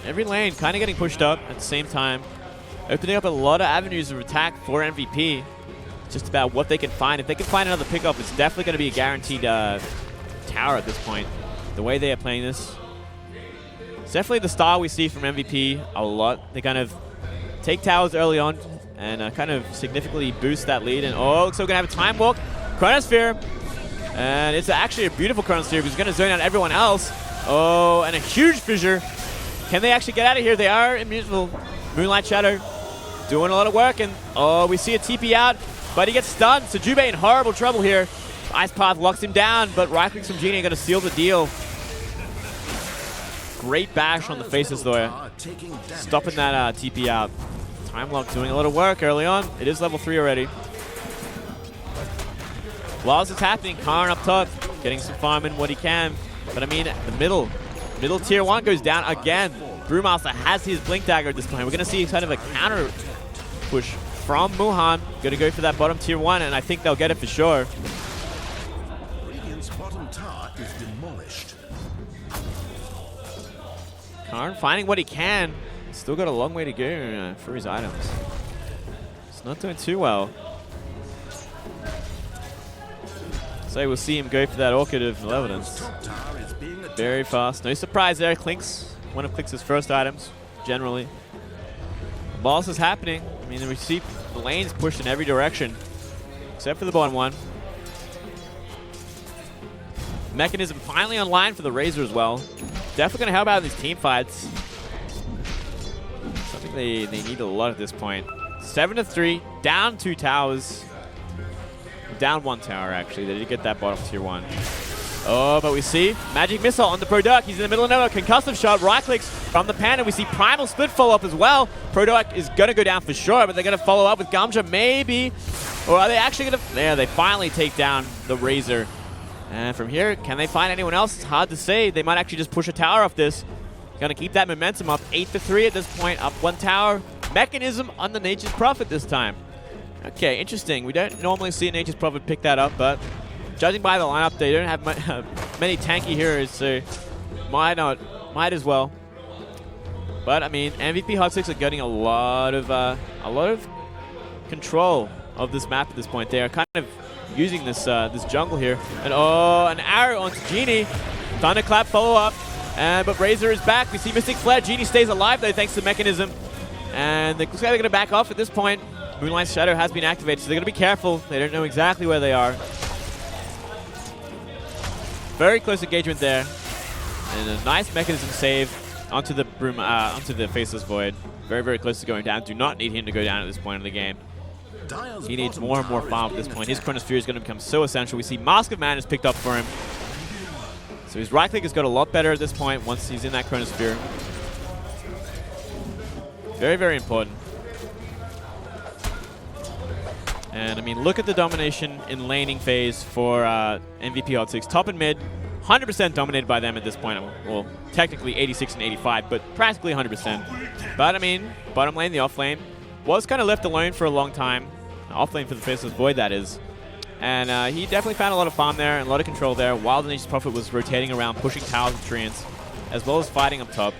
Every lane kind of getting pushed up at the same time, opening up a lot of avenues of attack for MVP. Just about what they can find. If they can find another pickup, it's definitely going to be a guaranteed tower at this point. The way they are playing this. It's definitely the style we see from MVP a lot. They kind of take towers early on and kind of significantly boost that lead. And oh, so we're going to have a Time Walk. Chronosphere. And it's actually a beautiful Chronosphere because it's going to zone out everyone else. Oh, and a huge fissure. Can they actually get out of here? They are immutable. Moonlight Shadow doing a lot of work. And oh, we see a TP out, but he gets stunned. So Jubei in horrible trouble here. Ice Path locks him down, but right clicks from Genie are going to seal the deal. Great bash on the faces though. Stopping that TP out. Time Lock doing a lot of work early on. It is level 3 already. While this is happening, Karn up top, getting some farm in what he can. But I mean, the middle tier 1 goes down again. Brewmaster has his Blink Dagger at this point. We're going to see kind of a counter push from Muhan. Going to go for that bottom tier 1, and I think they'll get it for sure. Radiant's bottom tower is demolished. Karn finding what he can. Still got a long way to go for his items. It's not doing too well. So we'll see him go for that Orchid of Malevolence. Top tower is being attacked. Very fast. No surprise there. Clinks. One of Clinks' first items, generally. Boss is happening. I mean, we see the lanes pushed in every direction, except for the bottom one. Mechanism finally online for the Razor as well. Definitely going to help out in these team fights. Something they need a lot at this point. 7-3, down 2 towers. Down 1 tower, actually. They did get that bottom tier 1. Oh, but we see Magic Missile on the Product. He's in the middle of nowhere. Concussive shot, right clicks from the Panda. We see Primal Split follow up as well. Product is going to go down for sure, but they're going to follow up with Gamja maybe. Or are they actually going to? There, they finally take down the Razor. And from here, can they find anyone else? It's hard to say. They might actually just push a tower off this. Going to keep that momentum up. 8-3 at this point, up 1 tower. Mechanism on the Nature's Prophet this time. Okay, interesting. We don't normally see a Nature's Prophet pick that up, but judging by the lineup, they don't have many tanky heroes, so might as well. But I mean, MVP HOT6 are getting a lot of control of this map at this point. They are kind of using this this jungle here, and oh, an arrow onto Genie. Thunderclap follow up, but Razor is back. We see Mystic Flare. Genie stays alive though, thanks to Mechanism, and it looks like they're going to back off at this point. Moonlight's Shadow has been activated, so they're going to be careful. They don't know exactly where they are. Very close engagement there, and a nice Mechanism save onto the onto the Faceless Void. Very, very close to going down. Do not need him to go down at this point in the game. He needs more and more farm at this point. His Chronosphere is going to become so essential. We see Mask of Man is picked up for him. So his right click has got a lot better at this point once he's in that Chronosphere. Very, very important. And I mean, look at the domination in laning phase for MVP HOT6. Top and mid, 100% dominated by them at this point. Well, technically 86 and 85, but practically 100%. But I mean, bottom lane, the off lane, was kind of left alone for a long time. Off lane for the Faceless Void, that is. And he definitely found a lot of farm there and a lot of control there, while the Nature's Prophet was rotating around, pushing towers and treants, as well as fighting up top.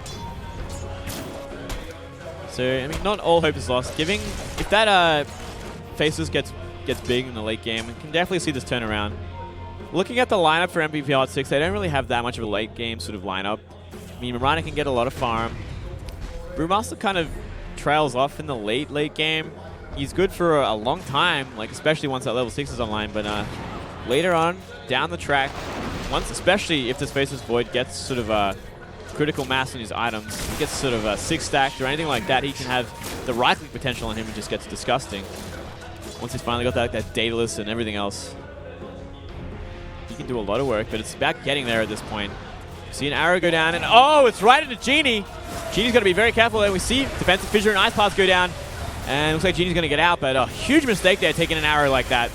So, I mean, not all hope is lost. If that Faceless gets big in the late game, we can definitely see this turn around. Looking at the lineup for MVP HOT6, they don't really have that much of a late game sort of lineup. I mean, Mirana can get a lot of farm. Brewmaster kind of trails off in the late game. He's good for a long time, like especially once that level 6 is online, but later on, down the track, especially if this Faceless Void gets sort of a critical mass on his items, he gets sort of 6 stacked or anything like that, he can have the right click potential on him and just gets disgusting. Once he's finally got that Daedalus and everything else, he can do a lot of work, but it's about getting there at this point. See an arrow go down, and oh, it's right into Genie. Genie's got to be very careful there. We see defensive fissure and ice pass go down, and it looks like Genie's going to get out, but a huge mistake there taking an arrow like that.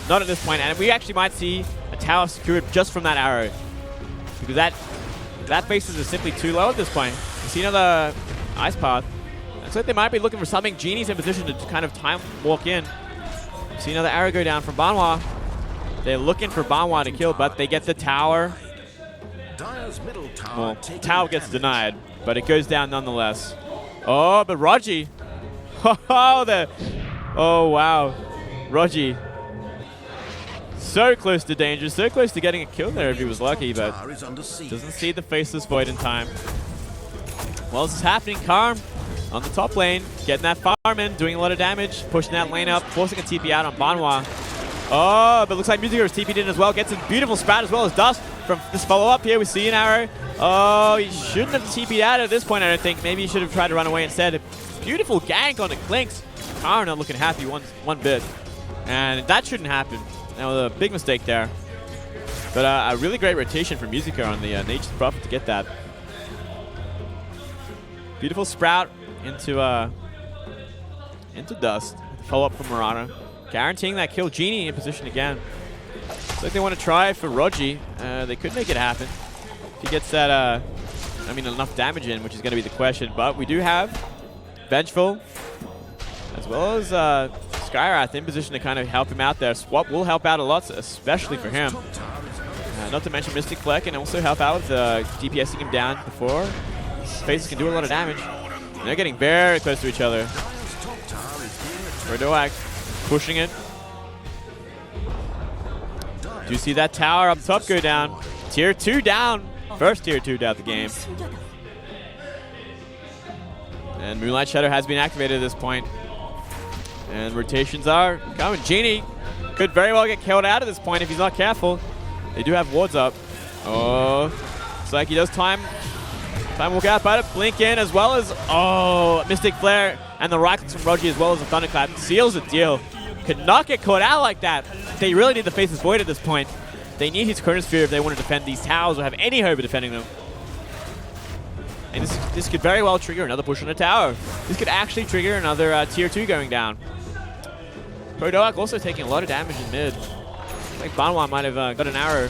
Not at this point, and we actually might see a tower secured just from that arrow, because that bases is simply too low at this point. We see another ice path. Looks like they might be looking for something. Genie's in position to kind of time walk in. See another arrow go down from Banwa. They're looking for Banwa to kill, but they get the tower. Well, tower gets denied, but it goes down nonetheless. Oh, but Rogi. Oh, wow. Rogi. So close to danger, so close to getting a kill there if he was lucky, but doesn't see the Faceless Void in time. While this is happening, Karm on the top lane, getting that farm in, doing a lot of damage, pushing that lane up, forcing a TP out on Banwa. Oh, but looks like Musiker is TP'd in as well. Gets a beautiful sprout as well as Dust from this follow-up here. We see an arrow. Oh, he shouldn't have TP'd out at this point, I don't think. Maybe he should have tried to run away instead. A beautiful gank on the Clinks. Kara not looking happy one bit. And that shouldn't happen. That was a big mistake there. But a really great rotation from Musiker on the Nature's Prophet to get that. Beautiful sprout into Dust. Follow-up from Mirana. Guaranteeing that kill. Genie in position again. Looks like they want to try for Rogi. They could make it happen. If he gets that, enough damage in, which is going to be the question. But we do have Vengeful, as well as Skyrath in position to kind of help him out there. Swap will help out a lot, especially for him. Not to mention Mystic Fleck can also help out with DPSing him down before. Faces can do a lot of damage. And they're getting very close to each other. Rodoak pushing it. Do you see that tower up top go down? Tier 2 down. First Tier 2 down the game. And Moonlight Shadow has been activated at this point. And rotations are coming. Genie could very well get killed out at this point if he's not careful. They do have wards up. Oh, looks like he does time walk out, but blink in as well as, Mystic Flare and the right clicks from Rogi as well as the Thunderclap seals the deal. Could not get caught out like that. They really need the Faceless Void at this point. They need his Chronosphere if they want to defend these towers or have any hope of defending them. And this could very well trigger another push on a tower. This could actually trigger another Tier 2 going down. Prodoak also taking a lot of damage in mid. I think Banwa might have got an arrow.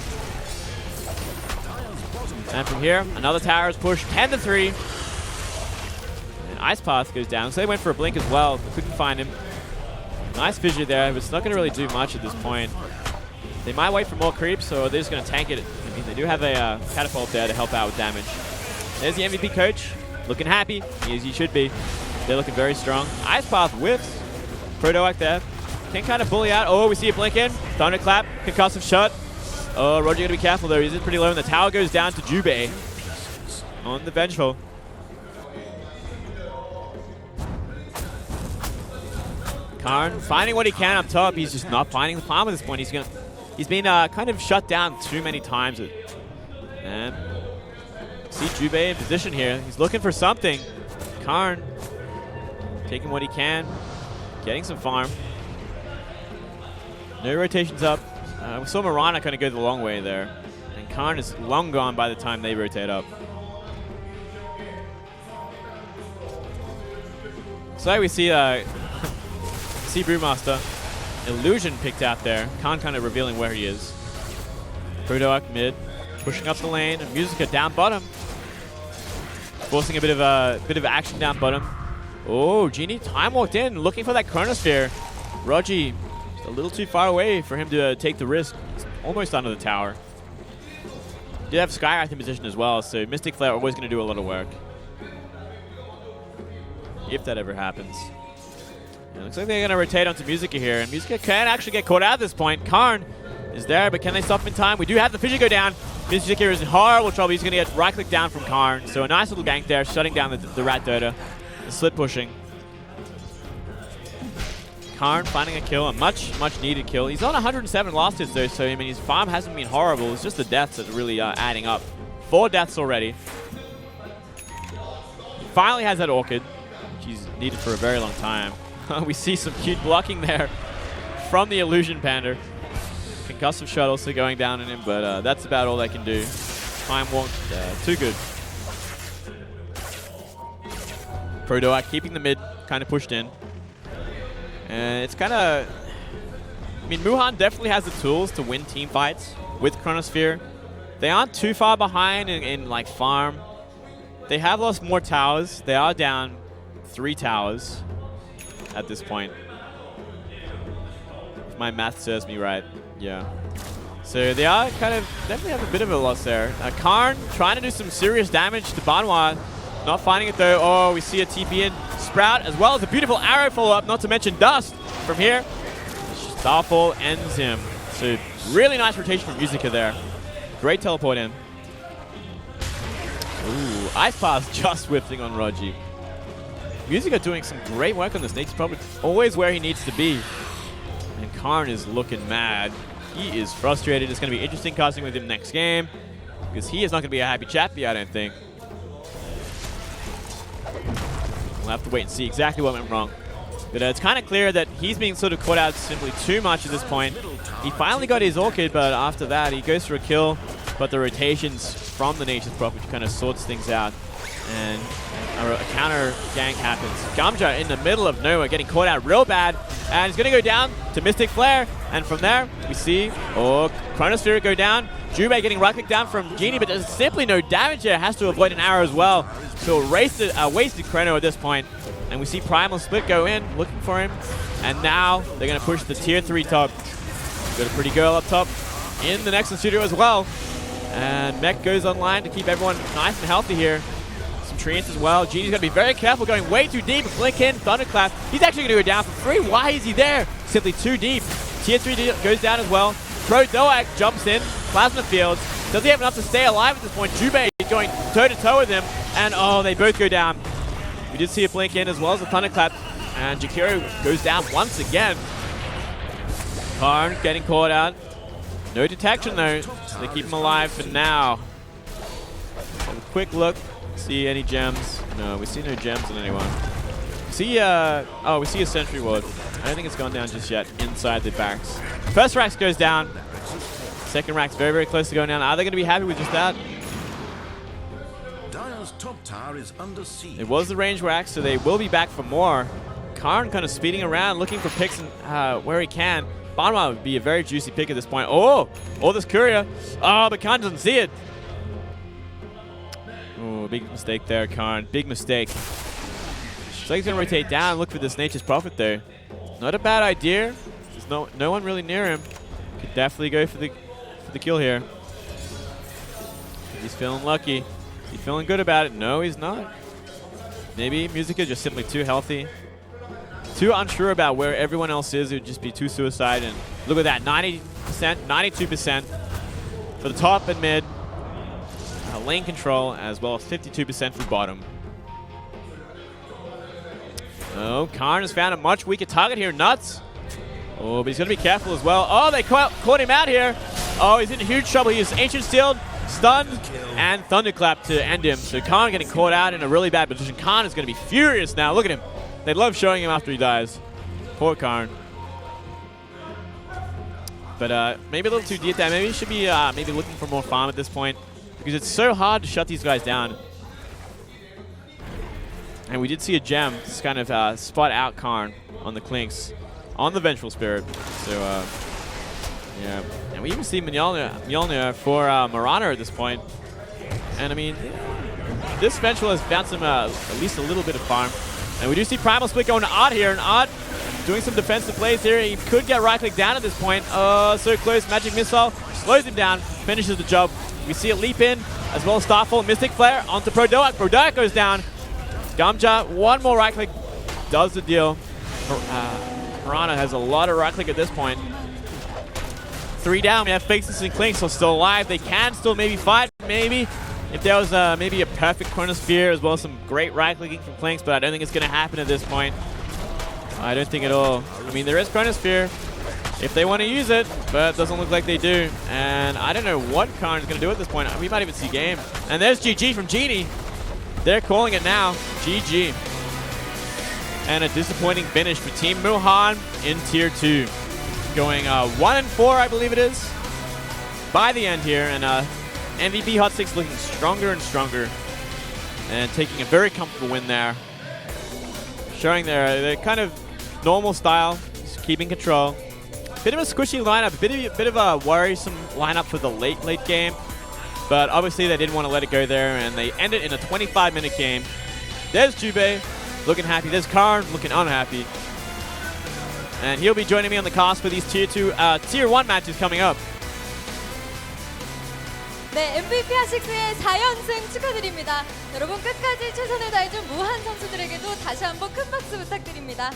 And from here, another tower is pushed 10-3. And Ice Path goes down. So they went for a blink as well. Couldn't find him. Nice fissure there, but it's not going to really do much at this point. They might wait for more creeps, or they're just going to tank it. I mean, they do have a catapult there to help out with damage. There's the MVP coach, looking happy, as he should be. They're looking very strong. Ice Path whiffs. Prodoak there. Can kind of bully out. Oh, we see a blink in. Thunderclap, concussive shot. Oh, Roger got to be careful though. He's in pretty low, and the tower goes down to Jubei on the Vengeful. Karn finding what he can up top. He's just not finding the farm at this point. He's been kind of shut down too many times. And see Jubei in position here. He's looking for something. Karn taking what he can, getting some farm. No rotations up. We saw Mirana kind of go the long way there. And Karn is long gone by the time they rotate up. So we see Brewmaster. Illusion picked out there. Karn kind of revealing where he is. Prodoak mid. Pushing up the lane. Musica down bottom. Forcing a bit of action down bottom. Oh, Genie time walked in, looking for that Chronosphere. Rogi a little too far away for him to take the risk. He's almost under the tower. Did have Skywrath in position as well, so Mystic Flare always going to do a lot of work. If that ever happens. And it looks like they're going to rotate onto Musica here, and Musica can actually get caught out at this point. Karn is there, but can they stop him in time? We do have the fissure go down. Musica is in horrible trouble. He's going to get right-click down from Karn, so a nice little gank there, shutting down the Rat Dota. The split pushing. Karn finding a kill, a much needed kill. He's on 107 last hits though, so I mean his farm hasn't been horrible. It's just the deaths that are really adding up. 4 deaths already. He finally has that Orchid, which he's needed for a very long time. We see some cute blocking there from the Illusion Panda. Concussive shot also going down on him, but that's about all they can do. Time walk, too good. Prodoak keeping the mid kind of pushed in. And it's kind of... I mean, Muhan definitely has the tools to win team fights with Chronosphere. They aren't too far behind in like farm. They have lost more towers. They are down 3 towers at this point. If my math serves me right. Yeah. So they are kind of definitely have a bit of a loss there. Karn trying to do some serious damage to Banwa. Not finding it though. Oh, we see a TP in. Sprout as well as a beautiful arrow follow-up, not to mention Dust from here. Starfall ends him. So really nice rotation from Musica there. Great teleport in. Ooh, Ice Path just whiffing on Rogi. Musica doing some great work on the snake. He's probably always where he needs to be. And Karn is looking mad. He is frustrated. It's going to be interesting casting with him next game, because he is not going to be a happy chappy, I don't think. We'll have to wait and see exactly what went wrong. But it's kind of clear that he's being sort of caught out simply too much at this point. He finally got his Orchid, but after that, he goes for a kill. But the rotations from the Nature's Prophet kind of sorts things out. And a counter gank happens. Gamja in the middle of nowhere, getting caught out real bad. And he's going to go down to Mystic Flare. And from there, we see Chronosphere go down. Jubei getting right-click down from Genie, but there's simply no damage there. Has to avoid an arrow as well. So a wasted Chrono at this point. And we see Primal Split go in, looking for him. And now they're going to push the tier 3 top. Got a pretty girl up top in the Nexus studio as well. And Mech goes online to keep everyone nice and healthy here. Some treants as well. Genie's got to be very careful, going way too deep. Blink in, Thunderclap. He's actually going to go down for free. Why is he there? Simply too deep. Tier 3 goes down as well. Pro Doak jumps in, Plasma Fields. Does he have enough to stay alive at this point? Jubei is going toe-to-toe with him, and oh, they both go down. We did see a blink in as well as a Thunderclap, and Jakiro goes down once again. Karn getting caught out. No detection though, so they keep him alive for now. Have a quick look, see any gems. No, we see no gems on anyone. See, oh, we see a sentry ward. I don't think it's gone down just yet inside the barracks. First Rax goes down. Second Rax very, very close to going down. Are they going to be happy with just that? Dire's top tower is under siege. It was the range Rax, so they will be back for more. Karn kind of speeding around, looking for picks where he can. Banwa would be a very juicy pick at this point. Oh, this courier. Oh, but Karn doesn't see it. Oh, big mistake there, Karn. Big mistake. So he's going to rotate down and look for this Nature's Prophet, though. Not a bad idea. There's no one really near him. Could definitely go for the kill here. He's feeling lucky. He's feeling good about it. No, he's not. Maybe Musica just simply too healthy. Too unsure about where everyone else is. It would just be too suicide. And look at that, 90%, 92% for the top and mid. Lane control as well as 52% for bottom. Oh, Karn has found a much weaker target here. Nuts. Oh, but he's going to be careful as well. Oh, they caught him out here. Oh, he's in huge trouble. He is Ancient Shield, stunned, and Thunderclap to end him. So Karn getting caught out in a really bad position. Karn is going to be furious now. Look at him. They love showing him after he dies. Poor Karn. But maybe a little too deep there. Maybe he should be maybe looking for more farm at this point, because it's so hard to shut these guys down. And we did see a gem just kind of spot out Karn on the Clinks, on the Vengeful Spirit. So, yeah. And we even see Mjolnir for Marana at this point. And, I mean, this Vengeful has found some, at least a little bit of farm. And we do see Primal Split going to Art here. And Art doing some defensive plays here. He could get right-click down at this point. So close. Magic Missile slows him down, finishes the job. We see it leap in, as well as Starfall, Mystic Flare onto Pro Doak. Pro Doak goes down. Gamja, one more right click, does the deal. Piranha has a lot of right click at this point. 3 down, we have Faceless and Clinks are still alive. They can still maybe fight, maybe. If there was maybe a perfect Chronosphere, as well as some great right clicking from Clinks, but I don't think it's going to happen at this point. I don't think at all. I mean, there is Chronosphere if they want to use it, but it doesn't look like they do. And I don't know what Karn's going to do at this point. We might even see game. And there's GG from Genie. They're calling it now. GG. And a disappointing finish for Team Muhan in Tier 2. Going 1-4, I believe it is, by the end here. And MVP HOT6 looking stronger and stronger. And taking a very comfortable win there. Showing their kind of normal style. Just keeping control. Bit of a squishy lineup. Bit of a worrisome lineup for the late game. But obviously they didn't want to let it go there, and they end it in a 25-minute game. There's Jubei looking happy. There's Karn looking unhappy. And he'll be joining me on the cast for these Tier 1 matches coming up. 네, MVP 핫식스의 4연승 축하드립니다. 여러분 끝까지 최선을 다해준 무한 선수들에게도 다시 한번 큰 박수 부탁드립니다.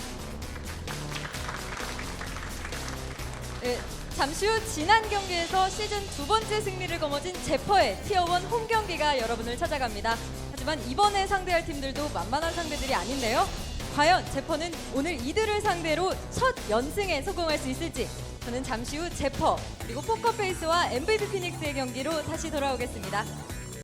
네, 잠시 후 지난 경기에서 시즌 2번째 승리를 거머쥔 제퍼의 티어 1 홈 경기가 여러분을 찾아갑니다. 하지만 이번에 상대할 팀들도 만만한 상대들이 아닌데요. 과연 제퍼는 오늘 이들을 상대로 첫 연승에 성공할 수 있을지, 저는 잠시 후 제퍼 그리고 포커페이스와 MVP 피닉스의 경기로 다시 돌아오겠습니다.